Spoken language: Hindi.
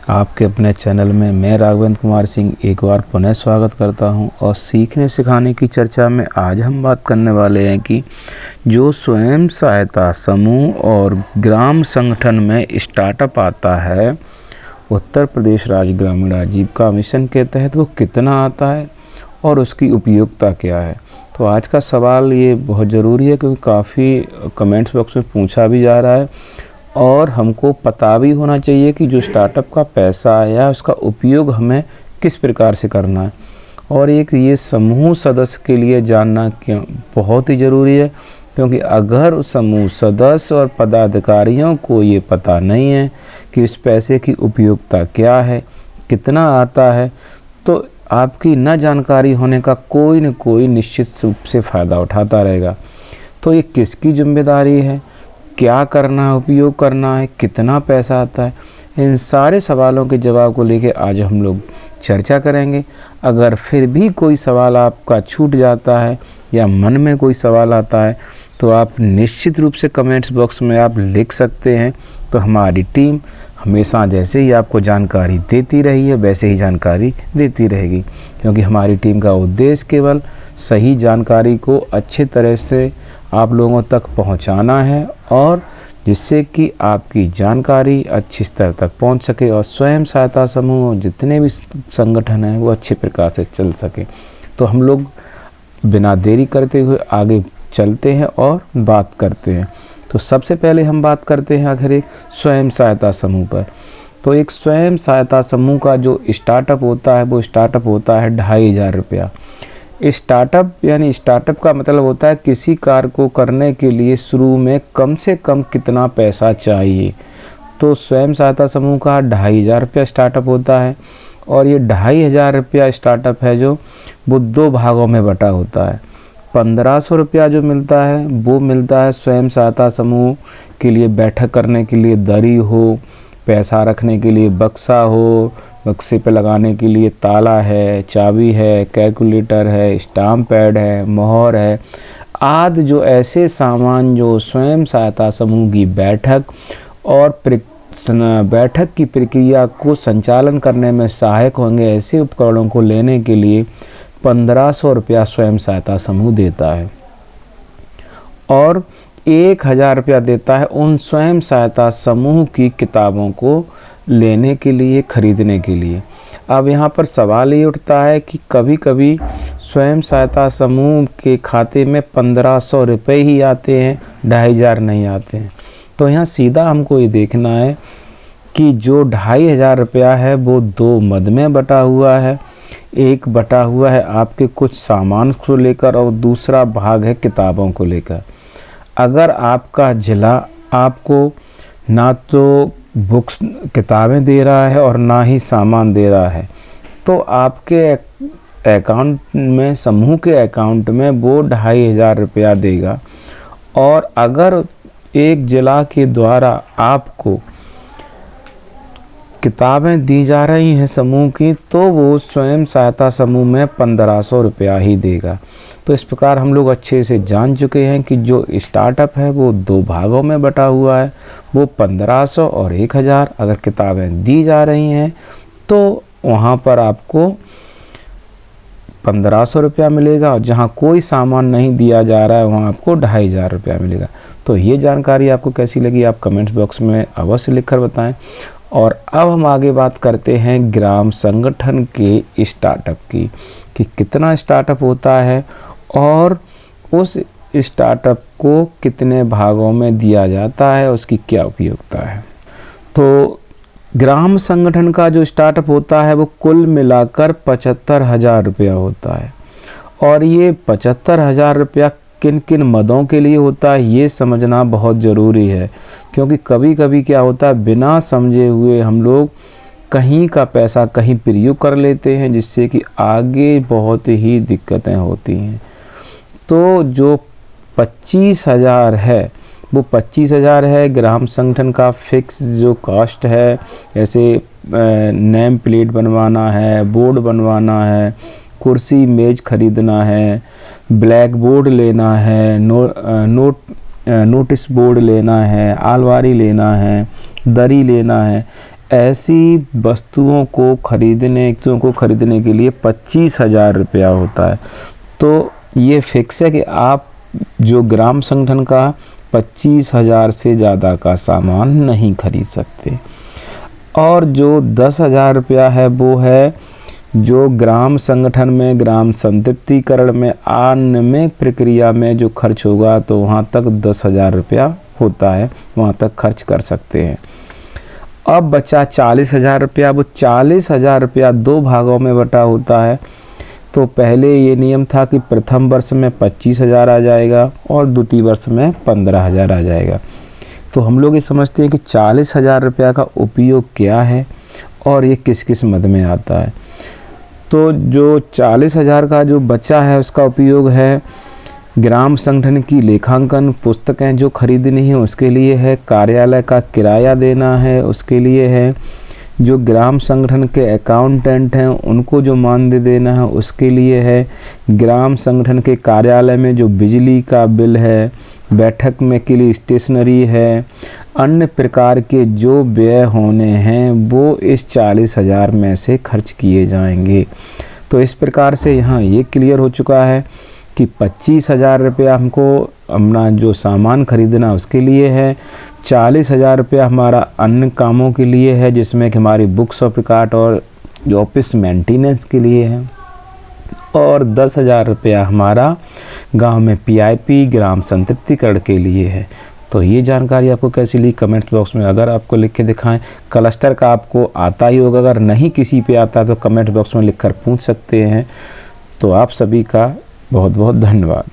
आपके अपने चैनल में मैं राघवेंद्र कुमार सिंह एक बार पुनः स्वागत करता हूं। और सीखने सिखाने की चर्चा में आज हम बात करने वाले हैं कि जो स्वयं सहायता समूह और ग्राम संगठन में स्टार्टअप आता है उत्तर प्रदेश राज्य ग्रामीण आजीविका मिशन के तहत वो कितना आता है और उसकी उपयोगिता क्या है। तो आज का सवाल ये बहुत ज़रूरी है क्योंकि काफ़ी कमेंट्स बॉक्स में पूछा भी जा रहा है और हमको पता भी होना चाहिए कि जो स्टार्टअप का पैसा आया उसका उपयोग हमें किस प्रकार से करना है। और एक ये समूह सदस्य के लिए जानना क्यों बहुत ही ज़रूरी है, क्योंकि अगर उस समूह सदस्य और पदाधिकारियों को ये पता नहीं है कि इस पैसे की उपयोगिता क्या है, कितना आता है, तो आपकी न जानकारी होने का कोई न कोई निश्चित रूप से फ़ायदा उठाता रहेगा। तो ये किसकी जिम्मेदारी है, क्या करना है, उपयोग करना है, कितना पैसा आता है, इन सारे सवालों के जवाब को लेके आज हम लोग चर्चा करेंगे। अगर फिर भी कोई सवाल आपका छूट जाता है या मन में कोई सवाल आता है तो आप निश्चित रूप से कमेंट्स बॉक्स में आप लिख सकते हैं। तो हमारी टीम हमेशा जैसे ही आपको जानकारी देती रही है वैसे ही जानकारी देती रहेगी, क्योंकि हमारी टीम का उद्देश्य केवल सही जानकारी को अच्छे तरह से आप लोगों तक पहुंचाना है और जिससे कि आपकी जानकारी अच्छी स्तर तक पहुंच सके और स्वयं सहायता समूह जितने भी संगठन हैं वो अच्छे प्रकार से चल सके। तो हम लोग बिना देरी करते हुए आगे चलते हैं और बात करते हैं। तो सबसे पहले हम बात करते हैं आखिर एक स्वयं सहायता समूह पर। तो एक स्वयं सहायता समूह का जो स्टार्टअप होता है वो स्टार्टअप होता है 2500 रुपया। स्टार्टअप यानी स्टार्टअप का मतलब होता है किसी कार्य को करने के लिए शुरू में कम से कम कितना पैसा चाहिए। तो स्वयं सहायता समूह का 2500 रुपया स्टार्टअप होता है और ये 2500 रुपया स्टार्टअप है जो वो 2 भागों में बटा होता है। 1500 रुपया जो मिलता है वो मिलता है स्वयं सहायता समूह के लिए बैठक करने के लिए दरी हो, पैसा रखने के लिए बक्सा हो, बक्से पे लगाने के लिए ताला है, चाबी है, कैलकुलेटर है, स्टाम्प पैड है, मोहर है आदि जो ऐसे सामान जो स्वयं सहायता समूह की बैठक और बैठक की प्रक्रिया को संचालन करने में सहायक होंगे, ऐसे उपकरणों को लेने के लिए 1500 रुपया स्वयं सहायता समूह देता है और 1000 रुपया देता है उन स्वयं सहायता समूह की किताबों को लेने के लिए, खरीदने के लिए। अब यहाँ पर सवाल ये उठता है कि कभी कभी स्वयं सहायता समूह के खाते में 1500 रुपये ही आते हैं, 2500 नहीं आते हैं। तो यहाँ सीधा हमको ये देखना है कि जो 2500 रुपया है वो 2 मद में बटा हुआ है। एक बटा हुआ है आपके कुछ सामान को लेकर और दूसरा भाग है किताबों को लेकर। अगर आपका जिला आपको ना तो बुक्स किताबें दे रहा है और ना ही सामान दे रहा है तो आपके अकाउंट में, समूह के अकाउंट में वो 2500 रुपया देगा। और अगर एक जिला के द्वारा आपको किताबें दी जा रही हैं समूह की तो वो स्वयं सहायता समूह में 1500 रुपया ही देगा। तो इस प्रकार हम लोग अच्छे से जान चुके हैं कि जो स्टार्टअप है वो 2 भागों में बटा हुआ है, वो 1500 और 1000। अगर किताबें दी जा रही हैं तो वहाँ पर आपको 1500 रुपया मिलेगा और जहाँ कोई सामान नहीं दिया जा रहा है वहाँ आपको 2500 रुपया मिलेगा। तो ये जानकारी आपको कैसी लगी आप कमेंट्स बॉक्स में अवश्य लिखकर बताएं। और अब हम आगे बात करते हैं ग्राम संगठन के स्टार्टअप की कि कितना स्टार्टअप होता है और उस स्टार्टअप को कितने भागों में दिया जाता है, उसकी क्या उपयोगिता है। तो ग्राम संगठन का जो स्टार्टअप होता है वो कुल मिलाकर 75,000 रुपया होता है और ये 75,000 रुपया किन किन मदों के लिए होता है ये समझना बहुत ज़रूरी है, क्योंकि कभी कभी क्या होता है बिना समझे हुए हम लोग कहीं का पैसा कहीं प्रयोग कर लेते हैं जिससे कि आगे बहुत ही दिक्कतें होती हैं। तो जो 25,000 है वो 25,000 है ग्राम संगठन का फिक्स जो कॉस्ट है, जैसे नेम प्लेट बनवाना है, बोर्ड बनवाना है, कुर्सी मेज खरीदना है, ब्लैक बोर्ड लेना है, नोटिस बोर्ड लेना है, आलमारी लेना है, दरी लेना है, ऐसी वस्तुओं को खरीदने के लिए 25,000 रुपया होता है। तो ये फिक्स है कि आप जो ग्राम संगठन का 25,000 से ज़्यादा का सामान नहीं खरीद सकते। और जो 10,000 रुपया है वो है जो ग्राम संगठन में ग्राम संतृप्तिकरण में आनमिक प्रक्रिया में जो खर्च होगा, तो वहाँ तक 10,000 रुपया होता है, वहाँ तक खर्च कर सकते हैं। अब बचा 40,000 रुपया। वो 40,000 रुपया 2 भागों में बटा होता है। तो पहले ये नियम था कि प्रथम वर्ष में 25,000 आ जाएगा और द्वितीय वर्ष में 15,000 आ जाएगा। तो हम लोग ये समझते हैं कि 40,000 रुपया का उपयोग क्या है और ये किस किस मद में आता है। तो जो 40,000 का जो बचा है उसका उपयोग है ग्राम संगठन की लेखांकन पुस्तकें जो खरीदनी है उसके लिए है, कार्यालय का किराया देना है उसके लिए है, जो ग्राम संगठन के अकाउंटेंट हैं उनको जो मानदेय देना है उसके लिए है, ग्राम संगठन के कार्यालय में जो बिजली का बिल है, बैठक में के लिए स्टेशनरी है, अन्य प्रकार के जो व्यय होने हैं वो इस 40,000 में से खर्च किए जाएंगे। तो इस प्रकार से यहाँ ये क्लियर हो चुका है कि 25,000 रुपया हमको अपना जो सामान खरीदना उसके लिए है, 40,000 रुपया हमारा अन्य कामों के लिए है जिसमें कि हमारी बुक्स ऑफ रिकॉर्ड और जो ऑफिस मेंटेनेंस के लिए है, और 10,000 रुपया हमारा गांव में पीआईपी ग्राम संतृप्तिकरण के लिए है। तो ये जानकारी आपको कैसी लगी कमेंट्स बॉक्स में अगर आपको लिख के दिखाएं। क्लस्टर का आपको आता ही होगा, अगर नहीं किसी पे आता तो कमेंट बॉक्स में लिखकर पूछ सकते हैं। तो आप सभी का बहुत बहुत धन्यवाद।